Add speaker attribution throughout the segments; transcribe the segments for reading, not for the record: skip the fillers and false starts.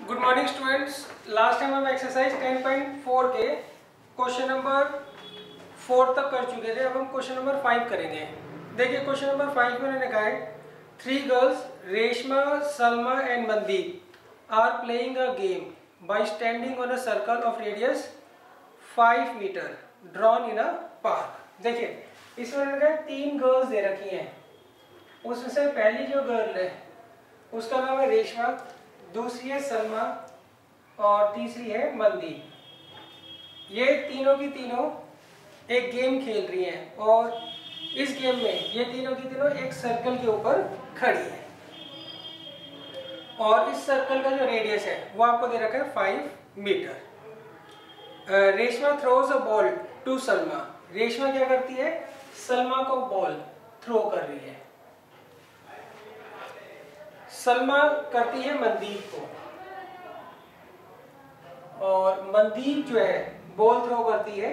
Speaker 1: Good morning students. Last time हम exercise 10.4 के question number 4 तक कर चुके थे। अब हम क्वेश्चन नंबर 5 करेंगे। देखिए क्वेश्चन नंबर 5 में उन्होंने कहा है 3 girls Reshma, Salma and Mandeep are playing a game by standing on a circle of radius 5 metre drawn in a park. देखिए इसमें उन्होंने कहा 3 गर्ल्स दे रखी हैं। उसमें से पहली जो गर्ल है उसका नाम है रेशमा, दूसरी है सलमा और तीसरी है मनदीप। ये तीनों की तीनों एक गेम खेल रही हैं और इस गेम में ये तीनों की तीनों एक सर्कल के ऊपर खड़ी है और इस सर्कल का जो रेडियस है वो आपको दे रखा है 5 metre. Reshma throws a ball to Salma. Reshma क्या करती है? सलमा को बॉल थ्रो कर रही है। सलमा करती है मनदीप को और मनदीप जो है बॉल थ्रो करती है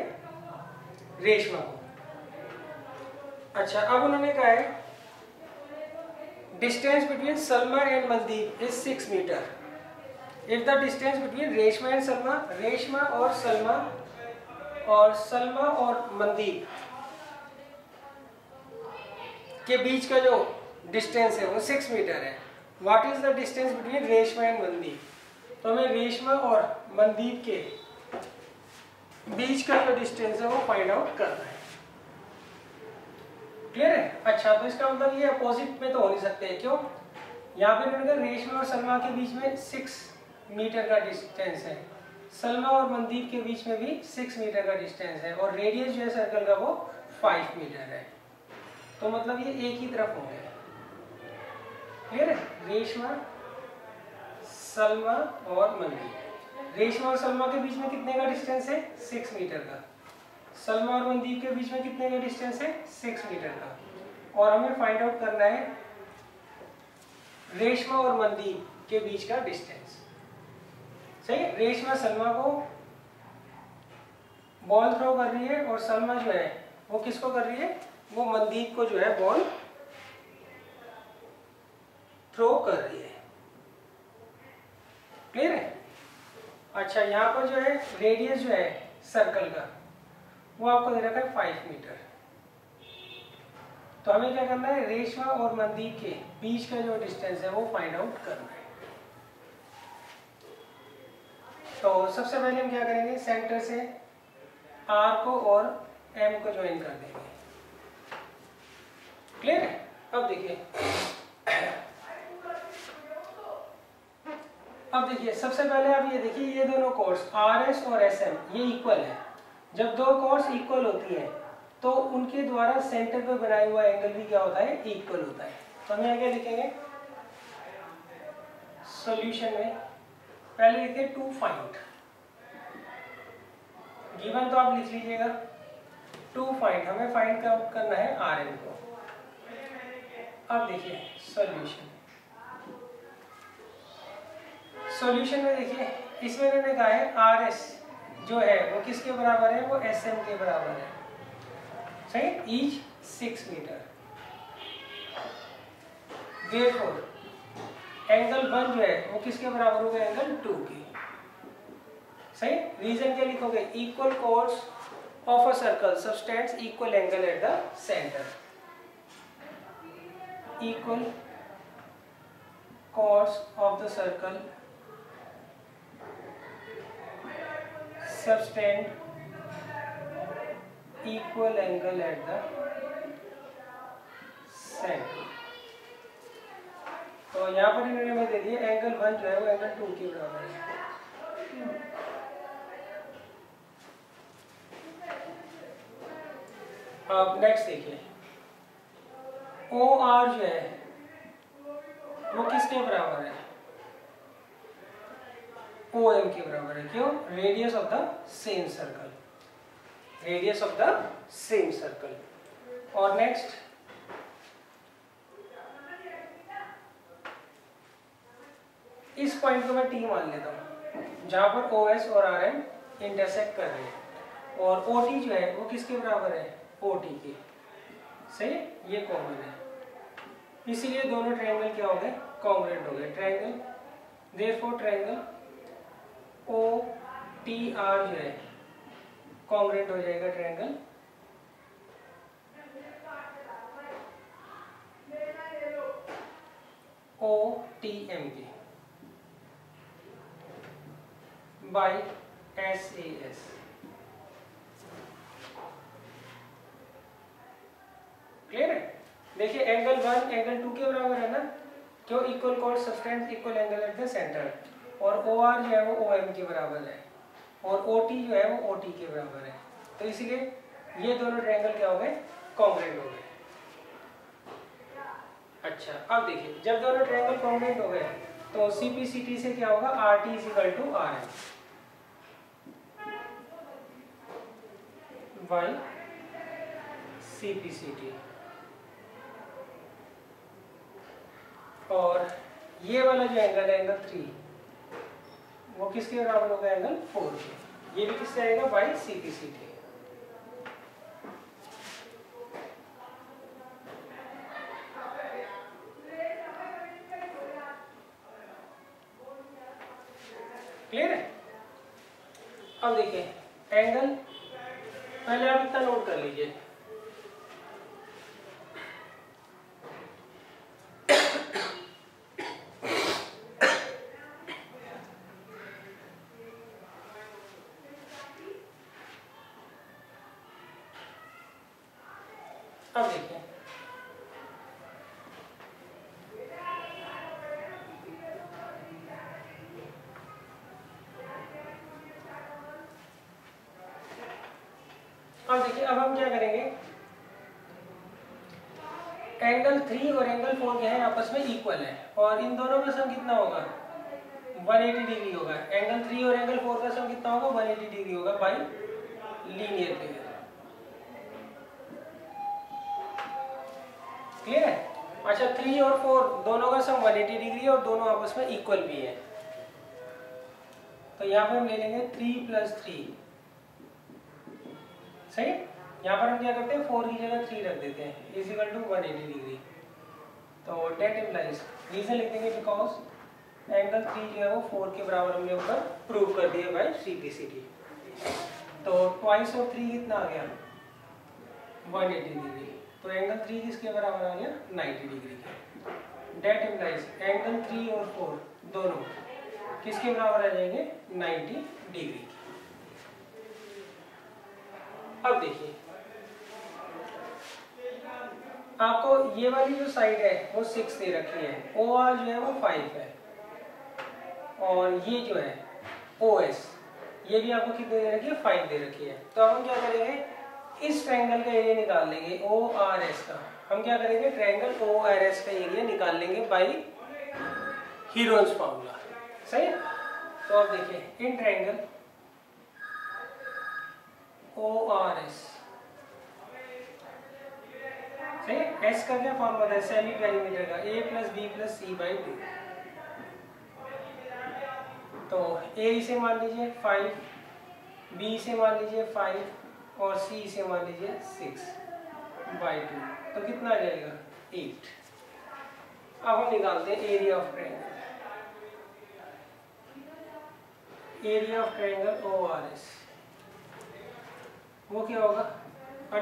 Speaker 1: रेशमा को। अच्छा, अब उन्होंने कहा है distance between Salma and Mandeep is 6 metre. If the distance between Reshma and Salma, Reshma और सलमा और मनदीप के बीच का जो डिस्टेंस है वो 6 मीटर है। What is the distance between Reshma and Mandeep? तो हमें रेशमा और मनदीप के बीच का जो डिस्टेंस है वो फाइंड आउट करना है। क्लियर है? अच्छा, तो इसका मतलब ये अपोजिट में तो हो नहीं सकते। क्यों? यहाँ पे उन्होंने कहा रेशमा और सलमा के बीच में 6 मीटर का डिस्टेंस है, सलमा और मनदीप के बीच में भी 6 मीटर का डिस्टेंस है और रेडियस जो है सर्कल का वो 5 मीटर है। तो मतलब ये एक ही तरफ हो गया। क्लियर है? रेशमा, सलमा और मनदीप। रेशमा और सलमा के बीच में कितने का डिस्टेंस है? 6 मीटर का। सलमा और मनदीप के बीच में कितने का डिस्टेंस है? 6 मीटर का। और हमें फाइंड आउट करना है रेशमा और मनदीप के बीच का डिस्टेंस। सही है? रेशमा सलमा को बॉल थ्रो कर रही है और सलमा जो है वो किसको कर रही है? वो मनदीप को जो है बॉल थ्रो कर रही है। क्लियर है? अच्छा, यहाँ पर जो है रेडियस जो है सर्कल का वो आपको दे रखा है 5 मीटर। तो हमें क्या करना है? रेशमा और मनदीप के बीच का जो डिस्टेंस है वो फाइंड आउट करना है। तो सबसे पहले हम क्या करेंगे? सेंटर से आर को और एम को ज्वाइन कर देंगे। क्लियर है? अब देखिए सबसे पहले आप ये देखिए ये दोनों कोर्स आर एस और एस एम ये इक्वल है। जब दो कोर्स इक्वल होती है तो उनके द्वारा सेंटर पे बनाया हुआ एंगल भी क्या होता है? इक्वल होता है। तो हम यहाँ क्या लिखेंगे सॉल्यूशन में? पहले लिखते 2 फाइंड। गिवन तो आप लिख लीजिएगा 2 फाइंड। हमें फाइंड करना है आर एन को। अब देखिए सॉल्यूशन में देखिए इसमें मैंने कहा है आर एस जो है वो किसके बराबर है? वो एस एम के बराबर है। सही? Each 6 metre. देयरफॉर एंगल 1 जो है वो किसके बराबर होगा? एंगल 2 के। सही? रीजन क्या लिखोगे? Equal course of a circle subtends equal angle at the centre. Equal course of the circle subtend equal angle at the center। तो यहाँ पर इन्होंने हमें दे दिया एंगल 1 जो है वो एंगल 2 के बराबर है। अब नेक्स्ट देखिए ओ आर जो है वो किसके बराबर है? ओ एम के बराबर है। क्यों? Radius of the same circle. Radius of the same circle. और नेक्स्ट इस पॉइंट को मैं टी मान लेता हूं जहां पर ओ एस और आर एम इंटरसेक्ट कर रहे हैं और ओ टी जो है वो किसके बराबर है? ओ टी के। सही? ये कॉमन है, इसीलिए दोनों ट्रायंगल क्या हो गए? कॉन्ग्रुएंट हो गए। Triangle therefore triangle O T R जो है कॉन्ग्रुएंट हो जाएगा ट्रायंगल ओ टी एम के by S A S. Clear है? देखिए एंगल 1 एंगल 2 के बराबर है ना, क्यों? Equal cord substance equal angle at the centre. और ओ आर जो है वो ओ एम के बराबर है और ओ टी जो है वो ओ टी के बराबर है। तो इसीलिए ये दोनों ट्रायंगल क्या हो गए? कॉन्ग्रुएंट हो गए। अच्छा अब देखिए जब दोनों ट्रायंगल कॉन्ग्रुएंट हो गए तो सीपीसीटी से क्या होगा? R T is equal to R M by CPCT. और ये वाला जो एंगल है एंगल 3 वो किसके बराबर होगा? एंगल 4 के। ये भी किससे आएगा? By CPCT. क्लियर है? अब देखिए एंगल पहले आप इतना नोट कर लीजिए, अब देखिए अब हम क्या करेंगे? एंगल 3 और एंगल 4 क्या है? आपस में इक्वल है और इन दोनों का सम कितना होगा? 180 डिग्री होगा। एंगल 3 और एंगल 4 का सम कितना होगा? 180 डिग्री होगा बाई लीनियर फिगर। क्लियर है? अच्छा 3 और 4 दोनों का सम 180 डिग्री है और दोनों आपस में इक्वल भी है। तो यहाँ पर हम ले लेंगे 3 + 3। सही? यहाँ पर हम क्या करते हैं? 4 की जगह 3 रख देते हैं इज इक्वल टू 180 डिग्री। तो डेट इम्प्लाइज, रीजन लिख देंगे बिकॉज एंगल 3 जो है वो 4 के बराबर हमने ऊपर प्रूव कर दिया बाय सीपीसीटी। तो ट्वाइस ऑफ 3 कितना आ गया? 180 डिग्री। तो एंगल 3 किसके बराबर आ गया? 90 डिग्री के। डेट इम्प्लाइज एंगल 3 और 4 दोनों किसके बराबर आ जाएंगे? 90 डिग्री। अब देखिए आपको ये वाली जो साइड है वो 6 दे रखी है, ओ आर जो है वो 5 है और ये जो है ओ एस ये भी आपको कितने दे रखी है? 5 दे रखी है। तो अब हम क्या करेंगे? इस ट्रायंगल का एरिया निकाल लेंगे ओ आर एस का। हम क्या करेंगे? ट्रायंगल ओ आर एस का एरिया निकाल लेंगे बाई हीरोन्स फॉर्मूला। सही है? तो अब देखिए इन ट्रायंगल ओ आर एस, सही है? एस का क्या फॉर्मूला है? सेमी पेरीमीटर का a + b + c/2। तो a इसे मान लीजिए 5, b इसे मान लीजिए 5 और c इसे मान लीजिए 6/2। तो कितना आ जाएगा? 8। अब हम निकालते हैं area of triangle. Area of triangle O R S वो क्या होगा? √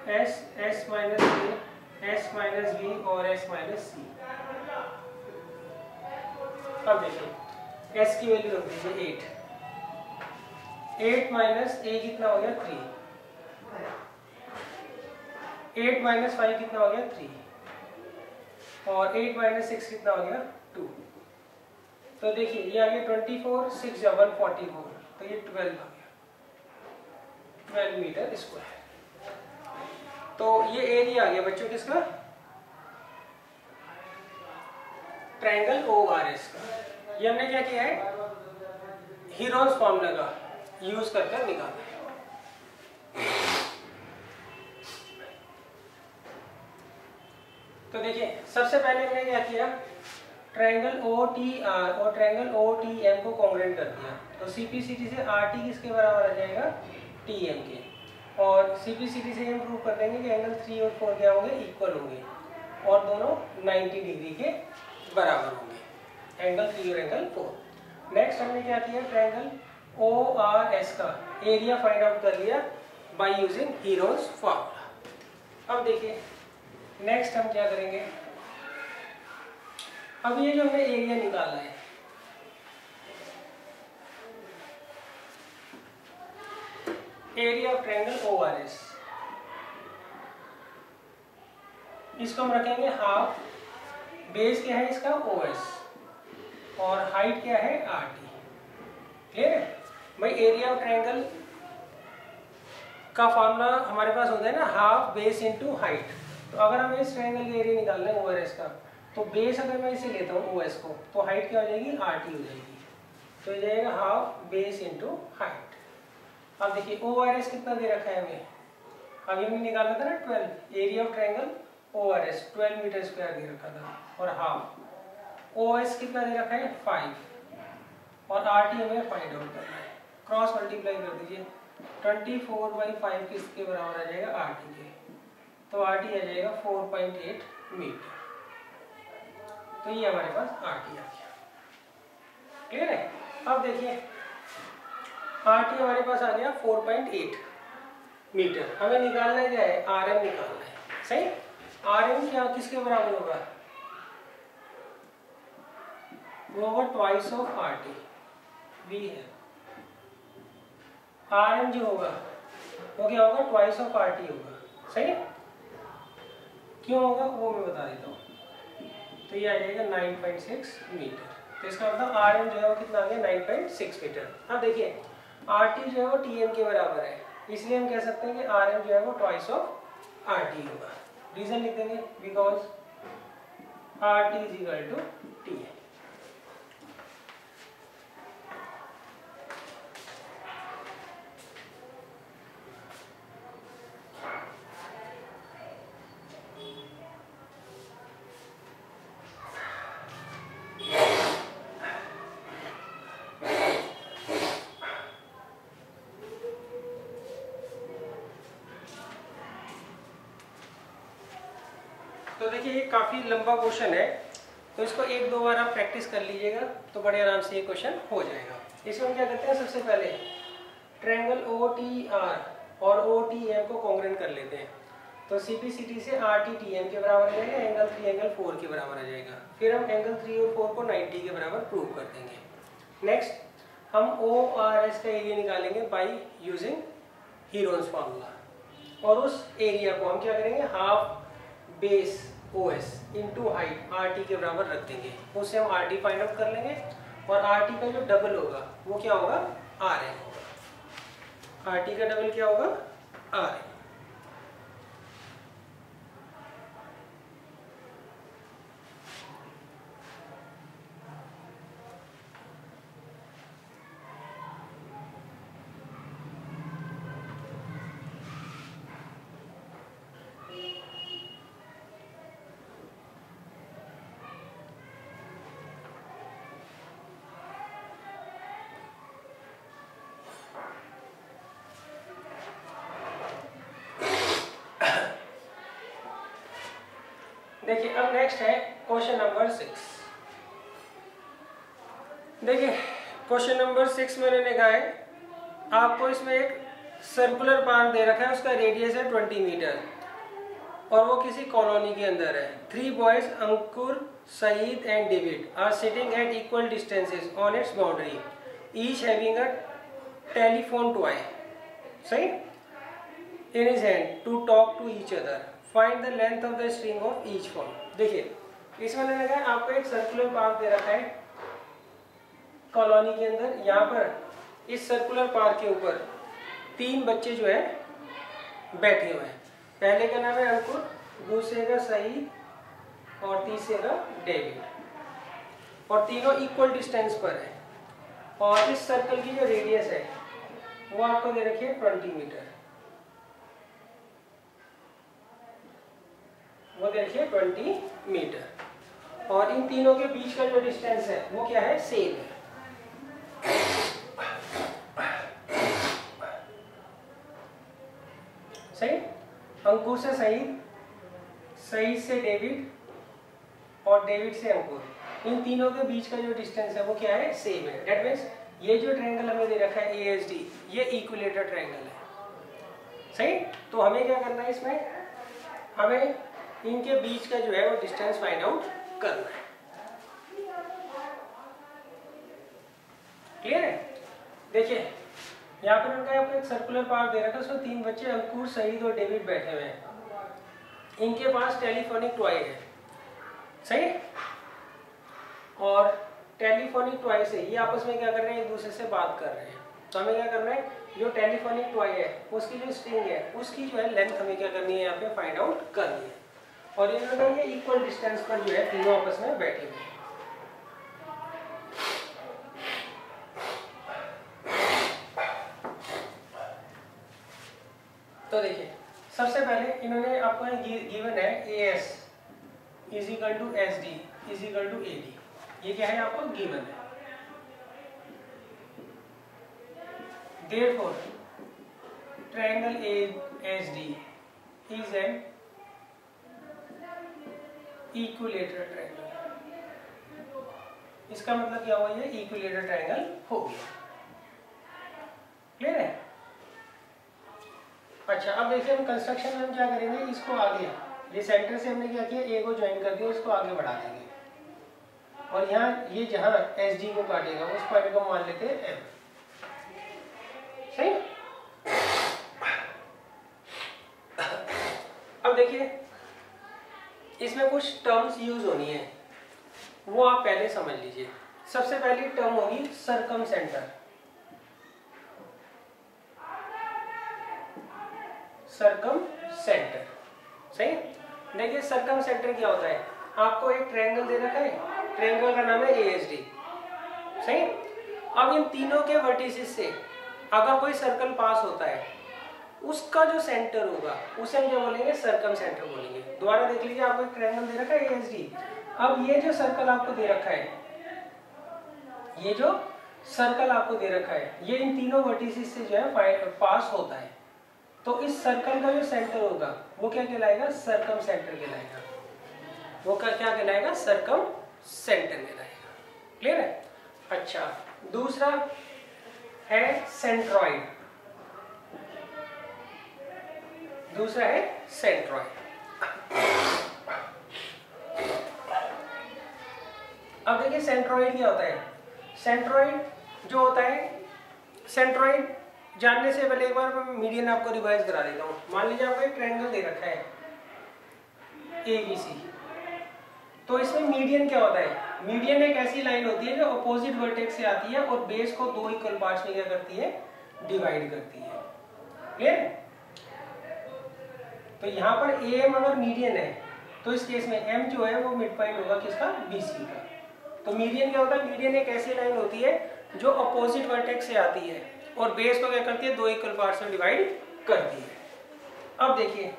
Speaker 1: S, S - A, S - B और S - C। अब देखिए S की वैल्यू रख दीजिए 8। 8 - A कितना हो गया? 3। 8 - 5 कितना हो गया? 3 और 8 - 6 कितना हो गया? 2। तो देखिए ये आ गया 24, 6 = 144। तो ये 12 आ गया, 12 मीटर स्क्वायर। तो ये एरिया आ गया बच्चों किसका? ट्रायंगल ओ आर एस का। ये हमने क्या किया है? हीरोन्स फॉर्मूला का यूज करके निकाला है। तो देखिए सबसे पहले हमने क्या किया? ट्रायंगल ओ टी आर और ट्रायंगल ओ टी एम को कॉन्ग्रुएंट कर दिया। तो सीपीसीटी से आर टी किसके बराबर आ जाएगा? टी एम के। और सीपीसीटी से हम प्रूव कर देंगे कि एंगल 3 और 4 क्या होंगे? इक्वल होंगे और दोनों 90 डिग्री के बराबर होंगे, एंगल 3 और एंगल 4। नेक्स्ट हमने क्या किया, ट्रायंगल ORS का एरिया फाइंड आउट कर लिया बाय यूजिंग हीरोज फॉर्मूला। अब देखिए नेक्स्ट हम क्या करेंगे, अब ये जो हमने एरिया निकाला है, एरिया ऑफ ट्रायंगल ORS, इसको हम रखेंगे हाफ, बेस क्या है इसका OS और हाइट क्या है RT। क्लियर है भाई, एरिया ऑफ ट्रायंगल का फॉर्मूला हमारे पास होता है ना, हाफ बेस इनटू हाइट। तो अगर हमें इस ट्रायंगल का एरिया निकालना है ORS का, तो बेस अगर मैं इसे लेता हूँ OS को, तो हाइट क्या हो जाएगी, RT हो जाएगी। तो ये जाएगा हाफ बेस इनटू हाइट। अब देखिए ORS कितना दे रखा है हमें, अभी हमने निकाला था ना 12, area of triangle ORS 12 metre square दे रखा था, और हाफ OS कितना दे रखा है 5, और RT हमें फाइंड आउट करना है। क्रॉस मल्टीप्लाई कर दीजिए, 24/5 किसके बराबर आ जाएगा, RT के, तो RT आ जाएगा 4.8 मीटर। तो ये हमारे पास RT आ गया। क्लियर है। अब देखिए RT हमारे पास आ गया 4.8 मीटर। हमें निकालना है क्या है, RM निकालना है। सही, RM क्या किसके बराबर होगा, वो होगा ट्वाइस ऑफ RT। V है, RM जो होगा वो क्या होगा, ट्वाइस ऑफ RT होगा। सही, क्यों होगा वो मैं बता देता हूँ। तो ये आ जाएगा 9.6 मीटर। तो इसका मतलब RM जो है वो कितना आ गया, 9.6 मीटर। अब देखिए RT जो है वो TM के बराबर है, इसलिए हम कह सकते हैं कि RM जो है वो ट्वाइस ऑफ RT होगा। रीजन लिख देंगे, because RT is equal to TM। तो देखिए ये काफ़ी लंबा क्वेश्चन है, तो इसको एक दो बार आप प्रैक्टिस कर लीजिएगा तो बड़े आराम से ये क्वेश्चन हो जाएगा। इसमें हम क्या करते हैं, सबसे पहले ट्रायंगल OTR और OTM को कॉन्ग्रुएंट कर लेते हैं। तो CPCT से RT/TM के बराबर आ जाएगा, एंगल 3 एंगल 4 के बराबर आ जाएगा। फिर हम एंगल 3 और 4 को 90 के बराबर प्रूव कर देंगे। नेक्स्ट हम ORS का एरिया निकालेंगे बाई यूजिंग हीरोन्स फार्मूला, और उस एरिया को हम क्या करेंगे, half base OS into height RT के बराबर रख देंगे। उससे हम RT फाइंड आउट कर लेंगे, और RT का जो डबल होगा वो क्या होगा, RM होगा। RT का डबल क्या होगा, RM। देखिए अब नेक्स्ट है क्वेश्चन नंबर 6। देखिए क्वेश्चन नंबर 6 मैंने लिखा है, आपको इसमें एक सर्कुलर पार्क दे रखा है, उसका रेडियस है 20 मीटर और वो किसी कॉलोनी के अंदर है। 3 boys Ankur, Saeed and David are sitting at equal distances on its boundary, each having a telephone toy, सही, in his hand to talk to each other, find the length of the string of each phone. देखिए इसमें लगा है आपको एक circular park दे रखा है colony के अंदर। यहाँ पर इस सर्कुलर पार्क के ऊपर 3 बच्चे जो है बैठे हुए हैं। पहले का नाम है अंकुर, दूसरे का सईद और तीसरे का डेविड, और तीनों इक्वल डिस्टेंस पर है। और इस सर्कल की जो रेडियस है वो आपको दे रखी है 20 मीटर, वो दे रखी है 20 मीटर। और इन तीनों के बीच का जो डिस्टेंस है वो क्या है, सेम है। सही, अंकुर से सईद, सईद से डेविड और डेविड से अंकुर, इन तीनों के बीच का जो डिस्टेंस है वो क्या है, सेम है। दैट मीन्स ये जो ट्रायंगल हमें दे रखा है ASD, ये इक्विलेटरल ट्रायंगल है, सही। तो हमें क्या करना है, इसमें हमें इनके बीच का जो है वो डिस्टेंस फाइंड आउट करना है। क्लियर है? देखिए यहाँ पर उनका आपको एक सर्कुलर पार्क दे रखा है, उसमें 3 बच्चे अंकुर, सईद और डेविड बैठे हुए हैं। इनके पास टेलीफोनिक टॉय है, सही। और टेलीफोनिक टॉय से ये आपस में क्या कर रहे हैं, एक दूसरे से बात कर रहे हैं। तो हमें क्या करना है, जो टेलीफोनिक टॉय है उसकी जो स्ट्रिंग है उसकी जो है लेंथ हमें क्या करनी है, यहाँ पे फाइंड आउट करनी है। और इन्होंने ये इक्वल डिस्टेंस पर जो है तीनों आपस में बैठे हुए हैं। तो देखिए सबसे पहले इन्होंने आपको गिवन है AS is equal to SD is equal to AD, ये क्या है आपको गिवन है। Therefore triangle ASD is an equilateral triangle। इसका मतलब क्या हुआ, ये इक्विलेटरल ट्रायंगल हो गया। क्लियर है? अच्छा अब देखिए हम कंस्ट्रक्शन में हम क्या करेंगे, इसको आगे ये सेंटर से हमने क्या किया, A को ज्वाइन कर दिया, इसको आगे बढ़ा देंगे और यहाँ ये जहाँ SD को काटेगा उस पॉइंट को मान लेते हैं M, सही। अब देखिए इसमें कुछ टर्म्स यूज होनी है, वो आप पहले समझ लीजिए। सबसे पहली टर्म होगी सर्कमसेंटर। सर्कमसेंटर, सही। देखिए सर्कमसेंटर क्या होता है, आपको एक ट्रायंगल दे रखा है, ट्रायंगल का नाम है ASD, सही। अब इन तीनों के वर्टिसेस से अगर कोई सर्कल पास होता है, उसका जो सेंटर होगा उसे हम क्या बोलेंगे, सर्कमसेंटर बोलेंगे। दोबारा देख लीजिए, आपको एक ट्रायंगल दे रखा है ASD, अब ये जो सर्कल आपको दे रखा है, ये जो सर्कल आपको दे रखा है, ये इन तीनों वर्टिसेस से जो है पास होता है। तो इस सर्कल का जो सेंटर होगा वो क्या कहलाएगा, सर्कमसेंटर कहलाएगा। वो क्या कहलाएगा, सर्कमसेंटर कहलाएगा। क्लियर है? अच्छा दूसरा है सेंट्रॉइड। दूसरा है सेंट्रॉइड। अब देखिए सेंट्रॉइड क्या होता है। सेंट्रॉइड जो होता है, सेंट्रॉइड जानने से पहले एक बार मैं मीडियन आपको रिवाइज करा देता हूँ। मान लीजिए आपको एक ट्रायंगल दे रखा है ABC, तो इसमें मीडियन क्या होता है, मीडियन एक ऐसी लाइन होती है जो अपोजिट वर्टेक्स से आती है और बेस को 2 इक्वल पार्ट्स में क्या करती है, डिवाइड करती है। क्लियर? तो यहाँ पर AM अगर मीडियन है तो इस केस में M जो है वो मिड पॉइंट होगा किसका, BC का। तो मीडियन क्या होता है, मीडियन एक ऐसी लाइन होती है जो अपोजिट वर्टेक्स से आती है और बेस को क्या करती है, 2 इक्वल पार्ट्स में डिवाइड करती है। अब देखिए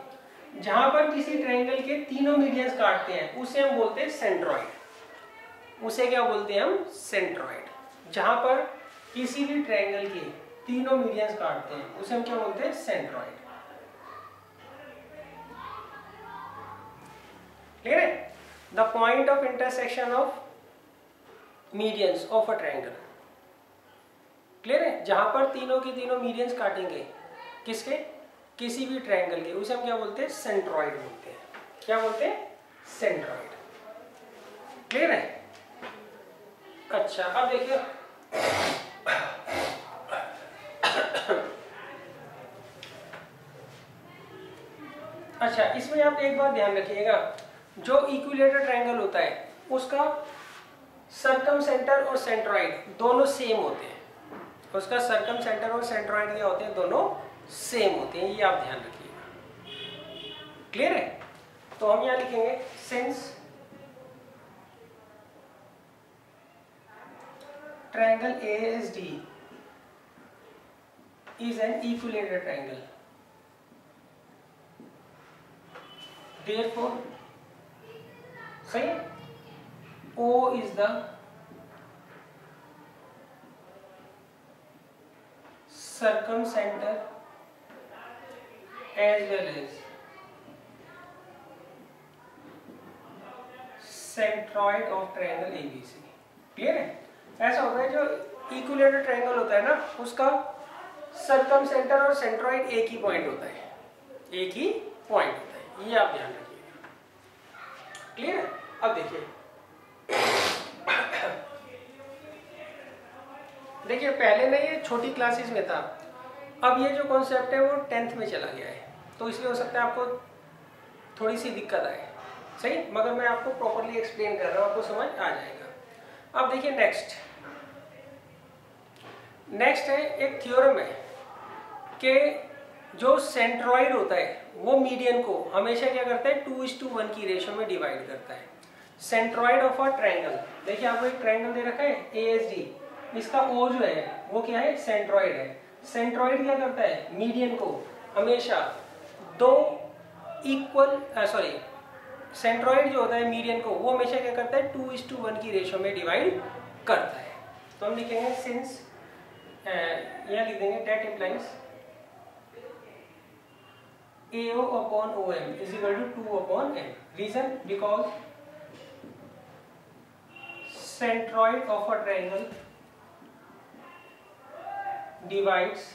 Speaker 1: जहां पर किसी ट्रायंगल के तीनों मीडियंस काटते हैं उसे हम बोलते हैं सेंट्रॉइड। उसे क्या बोलते हैं हम, सेंट्रॉइड। जहां पर किसी भी ट्रायंगल के तीनों मीडियंस काटते हैं उसे हम क्या बोलते हैं, सेंट्रॉइड। क्लियर है? The point of intersection of medians of a triangle. Clear है? जहां पर तीनों के तीनों मीडियंस काटेंगे किसके, किसी भी ट्रायंगल के, उसे हम क्या बोलते हैं, सेंट्रॉइड बोलते हैं। क्या बोलते हैं, सेंट्रॉइड। क्लियर है? अच्छा अब देखिए अच्छा इसमें आप एक बात ध्यान रखिएगा, जो इक्विलेटरल ट्रायंगल होता है उसका सर्कमसेंटर और सेंट्रॉइड दोनों सेम होते हैं। उसका सर्कमसेंटर और सेंट्रॉइड क्या होते हैं, दोनों सेम होते हैं, ये आप ध्यान रखिएगा। क्लियर है? तो हम यहां लिखेंगे since triangle ASD is an equilateral triangle, therefore सही, O is the circumcenter as well as centroid of triangle ABC. Clear है? ऐसा होता है जो इक्विलेटरल ट्रायंगल होता है ना, उसका सर्कम सेंटर और सेंट्रॉइड एक ही पॉइंट होता है, एक ही पॉइंट होता है, ये आप ध्यान रखिएगा। क्लियर है? अब देखिए देखिए पहले ना ये छोटी क्लासेस में था, अब ये जो कॉन्सेप्ट है वो 10th में चला गया है, तो इसलिए हो सकता है आपको थोड़ी सी दिक्कत आए, सही, मगर मैं आपको प्रॉपरली एक्सप्लेन कर रहा हूँ, आपको समझ आ जाएगा। अब देखिए नेक्स्ट है एक थ्योरम है कि जो सेंट्रॉइड होता है वो मीडियन को हमेशा क्या करता है 2:1 की रेशियो में डिवाइड करता है। सेंट्रॉइड ऑफ अ ट्रायंगल, देखिए आपको एक ट्रायंगल दे रखा है ASD, इसका O जो है वो क्या है, सेंट्रॉइड है। सेंट्रॉइड क्या करता है, मीडियन को हमेशा सेंट्रॉइड जो होता है मीडियन को वो हमेशा क्या करता है 2:1 की रेशियो में डिवाइड करता है। तो हम लिखेंगे सिंस, यहाँ लिख देंगे date implies AO upon OM is equal to 2 upon M. Reason, because centroid of a triangle divides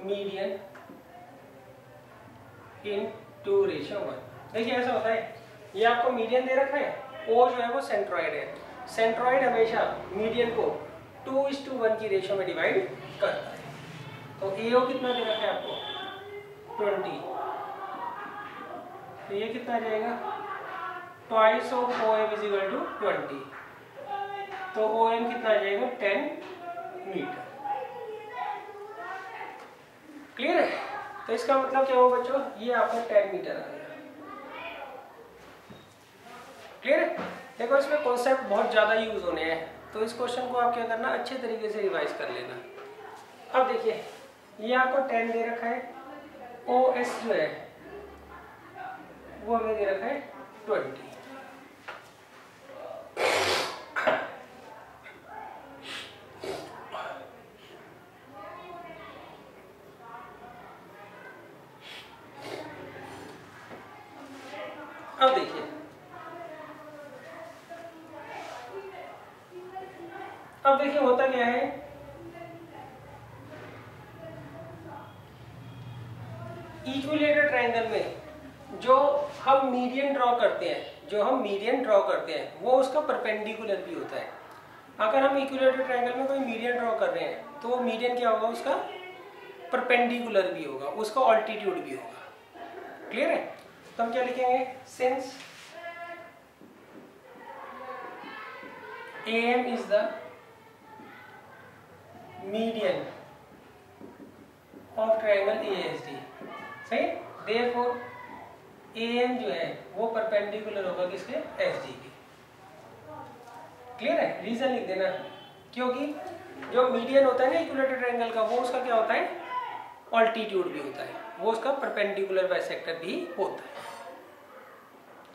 Speaker 1: median in 2:1। देखिए ऐसा होता है, ये आपको मीडियन दे रखा है, O जो है वो सेंट्रॉइड है, सेंट्रॉइड हमेशा मीडियन को 2:1 की रेशियो में डिवाइड करता है। तो AO कितना दे रखा है आपको 20, तो ये कितना आ जाएगा twice of OM is equal to 20, तो OM कितना आ जाएगा 10 मीटर। क्लियर है? तो इसका मतलब क्या हुआ बच्चों, ये आपका 10 मीटर आ गया। क्लियर है? देखो इसमें कॉन्सेप्ट बहुत ज़्यादा यूज होने हैं, तो इस क्वेश्चन को आप क्या करना, अच्छे तरीके से रिवाइज कर लेना। अब देखिए ये आपको 10 दे रखा है, OS जो है वो हमें दे रखा है 20। अब देखिए होता क्या है, इक्विलेटरल ट्रायंगल में जो हम मीडियन ड्रॉ करते हैं, वो उसका परपेंडिकुलर भी होता है। अगर हम इक्विलेटरल ट्रायंगल में कोई मीडियन ड्रॉ कर रहे हैं तो वो मीडियन क्या होगा, उसका परपेंडिकुलर भी होगा, उसका ऑल्टीट्यूड भी होगा। क्लियर है? तो हम क्या लिखेंगे, since AM is the median of triangle ASD, सही, therefore AM जो है वो परपेंडिकुलर होगा किसके, SD के। क्लियर है? रीजन लिख देना, क्योंकि जो मीडियन होता है ना इक्विलेटरल ट्रायंगल का, वो उसका क्या होता है, ऑल्टीट्यूड भी होता है, वो उसका परपेंडिकुलर बाइसेक्टर भी होता है।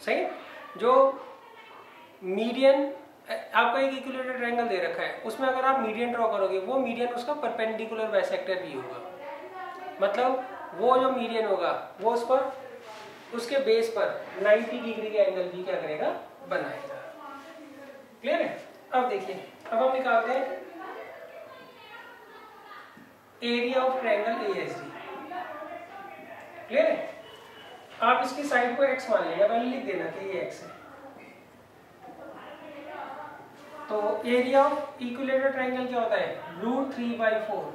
Speaker 1: सही, जो मीडियन आपका एक इक्विलेटरल ट्रायंगल दे रखा है, उसमें अगर आप मीडियन ड्रॉ करोगे, वो मीडियन उसका परपेंडिकुलर बाइसेक्टर भी होगा, मतलब वो जो मीडियन होगा वो उस पर, उसके बेस पर 90 डिग्री का एंगल भी क्या करेगा, बनाएगा। क्लियर है? अब देखिए, अब हम निकालते हैं area of triangle ASD। Clear है? आप इसकी साइड को x मान लेंगे, पहले लिख देना कि ये x है। तो एरिया ऑफ इक्विलेटरल ट्रायंगल क्या होता है, √3/4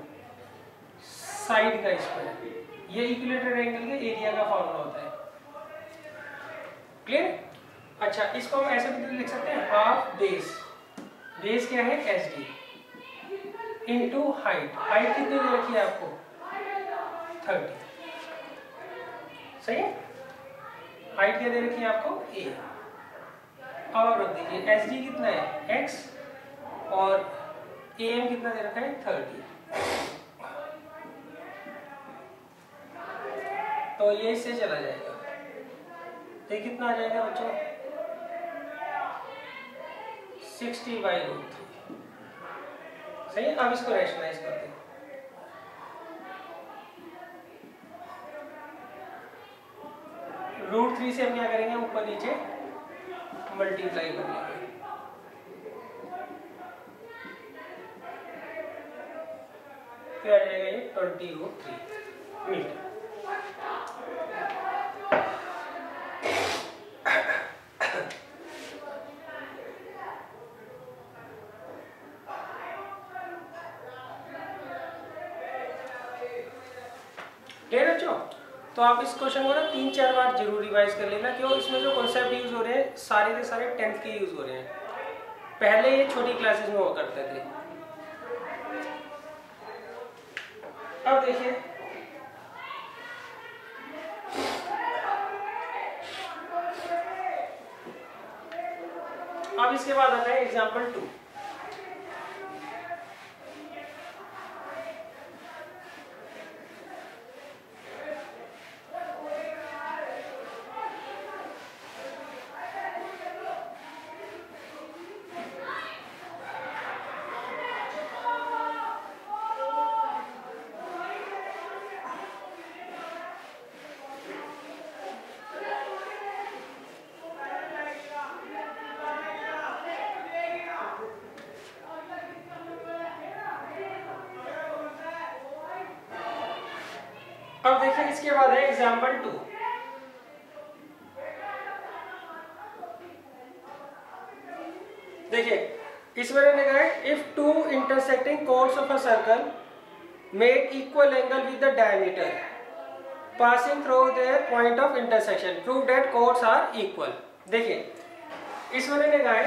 Speaker 1: साइड का स्क्वायर, ये इक्विलेटरल ट्रायंगल के एरिया का फॉर्मूला होता है। क्लियर? अच्छा, इसको हम ऐसे भी लिख सकते हैं, हाफ बेस क्या है SD इनटू हाइट कितनी दे रखी है आपको 30, सही है, हाइट क्या दे रखी है आपको A। अब आप रख दीजिए SD कितना है x और AM कितना दे रखा है 30, तो ये इससे चला जाएगा, तो ये कितना आ जाएगा बच्चों 60/√3। सही है? अब इसको रैशनलाइज करते हैं, √3 से हम क्या करेंगे, ऊपर नीचे मल्टीप्लाई कर लेंगे। क्या आ जाएगा ये 20/3 मीटर। क्लियर बच्चों? तो आप इस क्वेश्चन को ना 3-4 बार जरूर रिवाइज कर लेना, क्यों इसमें जो कॉन्सेप्ट यूज हो रहे हैं सारे के सारे 10th के यूज हो रहे हैं, पहले ये छोटी क्लासेस में हुआ करते थे। अब देखिए अब इसके बाद आता है एग्जाम्पल 2। अब देखिए इसके बाद है एग्जाम्पल 2। देखिए इसमें मैंने कहा है if two intersecting chords of a circle make equal angle with the diameter passing through their point of intersection prove that chords are equal. देखिए इसमें मैंने कहा है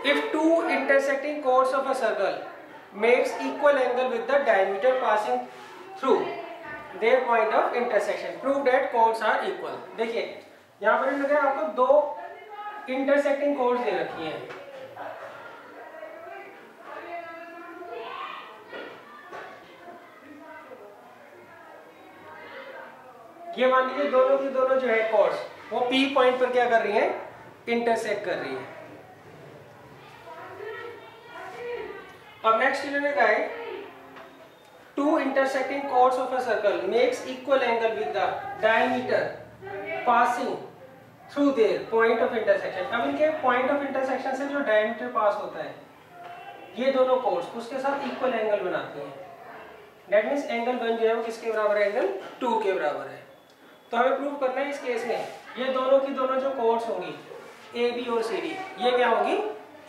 Speaker 1: if two intersecting chords of a circle makes equal angle with the diameter passing through their point of intersection prove that chords are equal। देखिए यहाँ पर मैंने आपको दो इंटरसेक्टिंग कोर्स दे रखी हैं, ये मान लीजिए दोनों की दोनों जो है कोर्स वो P पॉइंट पर क्या कर रही हैं, इंटरसेक्ट कर रही है। अब नेक्स्ट इन्होंने कहा है two intersecting chords of a circle makes equal angle with the diameter passing through their point of intersection. अब इनके पॉइंट ऑफ इंटरसेक्शन से जो डायमीटर पास होता है ये दोनों कोर्स उसके साथ इक्वल एंगल बनाते हैं। दैट मींस एंगल 1 जो है वो किसके बराबर है, एंगल 2 के बराबर है। तो हमें प्रूव करना है इस केस में ये दोनों की दोनों जो कोर्स होंगी ए बी और सी डी ये क्या होंगी,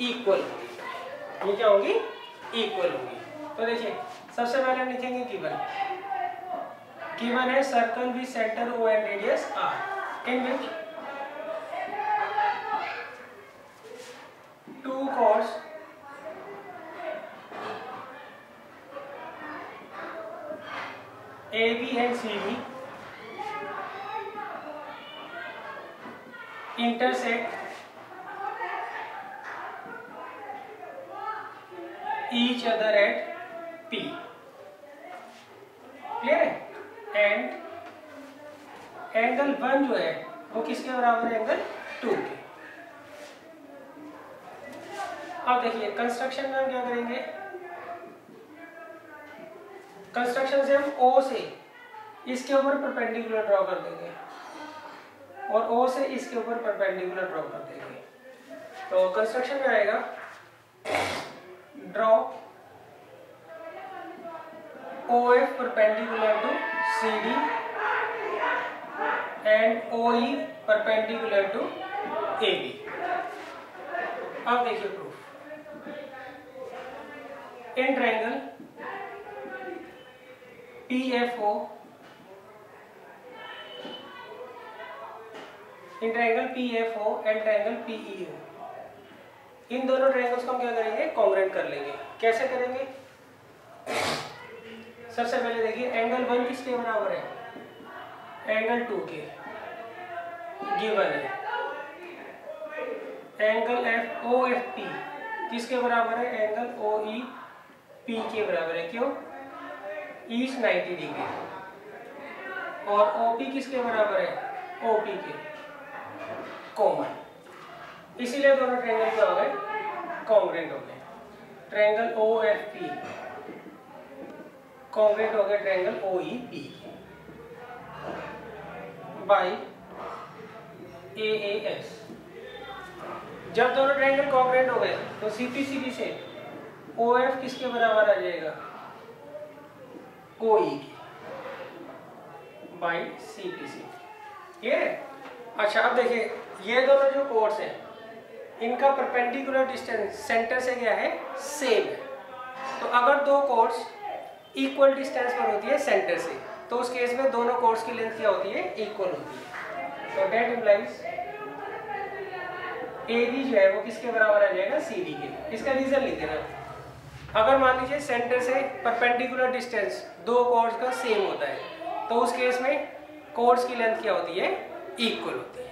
Speaker 1: इक्वल होंगी। ये क्या होंगी, इक्वल होगी। तो देखिए सबसे पहले हम लिखेंगे गिवन है circle with centre O and radius R in which two chords AB and CD intersect each other at P। Clear है? एंड एंगल 1 जो है वो किसके बराबर है, एंगल 2 के। अब देखिए कंस्ट्रक्शन में हम क्या करेंगे, कंस्ट्रक्शन से हम O से इसके ऊपर परपेंडिकुलर ड्रॉ कर देंगे और O से इसके ऊपर परपेंडिकुलर ड्रॉ कर देंगे। तो कंस्ट्रक्शन में आएगा draw OF perpendicular to CD and OE perpendicular to AB। अब देखिए proof, in triangle PFO in triangle PFO and triangle PEO इन दोनों ट्रायंगल्स को हम क्या करेंगे, कॉन्ग्रुएंट कर लेंगे। कैसे करेंगे, सबसे पहले देखिए एंगल 1 किसके बराबर है, एंगल 2 के गिवन है। एंगल OFP किसके बराबर है, एंगल OEP के बराबर है। क्यों, ईच 90 डिग्री। और OP किसके बराबर है, OP के कॉमन, इसीलिए दोनों ट्रायंगल क्या हो गए, कॉन्ग्रुएंट हो गए। ट्रायंगल OFP कॉन्ग्रुएंट हो गया ट्रायंगल OEP बाय AAS। जब दोनों ट्रायंगल कॉन्ग्रुएंट हो गए तो CPCB से OF किसके बराबर आ जाएगा? कोई बाई CPC। ठीक है। अच्छा अब देखिए ये दोनों जो कोड्स हैं इनका परपेंडिकुलर डिस्टेंस सेंटर से क्या है? सेम है। तो अगर दो कोड्स इक्वल डिस्टेंस पर होती है सेंटर से तो उस केस में दोनों कोड्स की लेंथ क्या होती है? इक्वल होती है। तो दैट इम्प्लाइज AB जो है वो किसके बराबर आ जाएगा? CD के। इसका रीजन लिख देना। अगर मान लीजिए सेंटर से परपेंडिकुलर डिस्टेंस दो कोड्स का सेम होता है तो उस केस में कोड्स की लेंथ क्या होती है? इक्वल होती है।